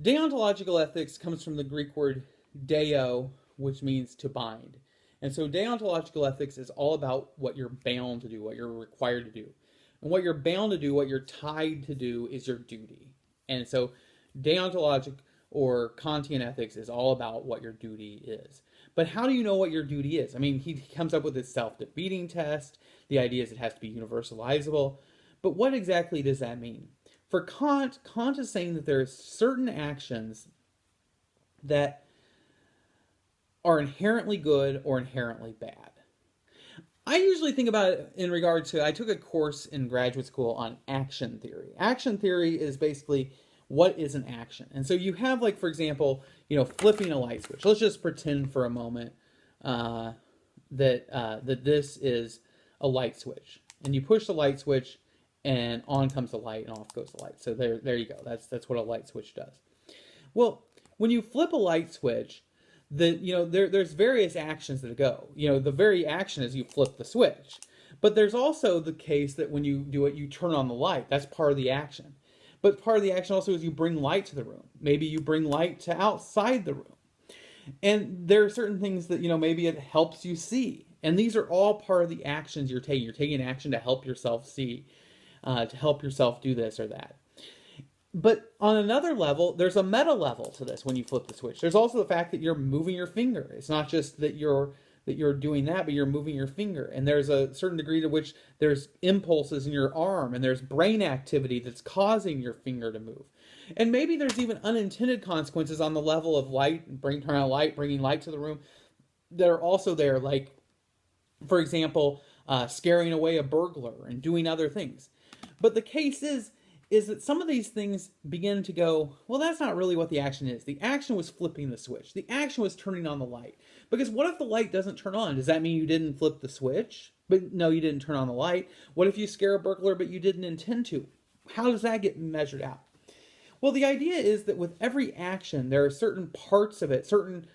Deontological ethics comes from the Greek word deo, which means to bind. And so deontological ethics is all about what you're bound to do, what you're required to do. And what you're bound to do, what you're tied to do, is your duty. And so deontologic or Kantian ethics is all about what your duty is. But how do you know what your duty is? I mean, he comes up with this self-defeating test. The idea is it has to be universalizable. But what exactly does that mean? For Kant, Kant is saying that there are certain actions that are inherently good or inherently bad. I usually think about it in regard to, I took a course in graduate school on action theory. Action theory is basically what is an action. And so you have, like, for example, flipping a light switch. Let's just pretend for a moment that this is a light switch. And you push the light switch, and on comes the light, and off goes the light. So there you go. That's what a light switch does. Well, when you flip a light switch, there's various actions that go. The very action is you flip the switch. But there's also the case that when you do it, you turn on the light. That's part of the action. But part of the action also is you bring light to the room. Maybe you bring light to outside the room. And there are certain things that, maybe it helps you see. And these are all part of the actions you're taking. You're taking action to help yourself see, to help yourself do this or that. But on another level, there's a meta level to this when you flip the switch. There's also the fact that you're moving your finger. It's not just that you're doing that, but you're moving your finger. And there's a certain degree to which there's impulses in your arm, and there's brain activity that's causing your finger to move. And maybe there's even unintended consequences on the level of light, turning on light, bringing light to the room, that are also there, like, for example, scaring away a burglar and doing other things. But the case is that some of these things begin to go, well, that's not really what the action is. The action was flipping the switch. The action was turning on the light. Because what if the light doesn't turn on? Does that mean you didn't flip the switch? But no, you didn't turn on the light. What if you scare a burglar but you didn't intend to? How does that get measured out? Well, the idea is that with every action, there are certain parts of it, certain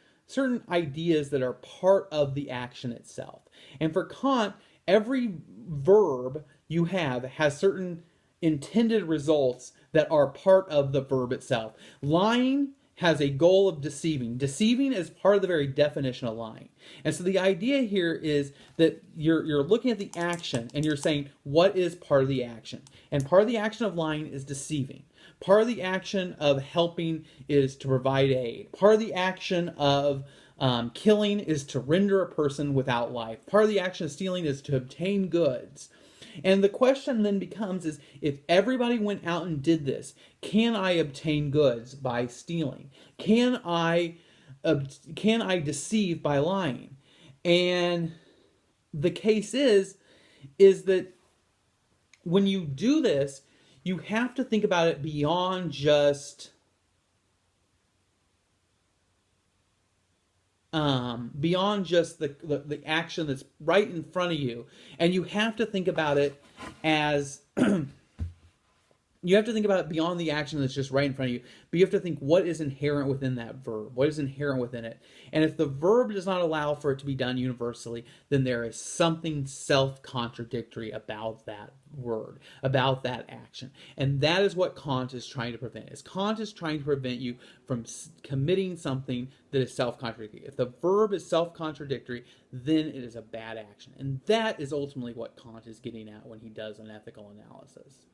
ideas that are part of the action itself. And for Kant, every verb you have has certain intended results that are part of the verb itself. Lying has a goal of deceiving. Deceiving is part of the very definition of lying. And so the idea here is that you're looking at the action and you're saying, what is part of the action? And part of the action of lying is deceiving. Part of the action of helping is to provide aid. Part of the action of killing is to render a person without life. Part of the action of stealing is to obtain goods. And the question then becomes is, if everybody went out and did this, can I obtain goods by stealing? Can I deceive by lying? And the case is that when you do this, you have to think about it beyond just the action that's right in front of you, and you have to think about it as you have to think about it beyond the action that's just right in front of you, but you have to think what is inherent within that verb, what is inherent within it. And if the verb does not allow for it to be done universally, then there is something self-contradictory about that word, about that action. And that is what Kant is trying to prevent. Kant is trying to prevent you from committing something that is self-contradictory. If the verb is self-contradictory, then it is a bad action. And that is ultimately what Kant is getting at when he does an ethical analysis.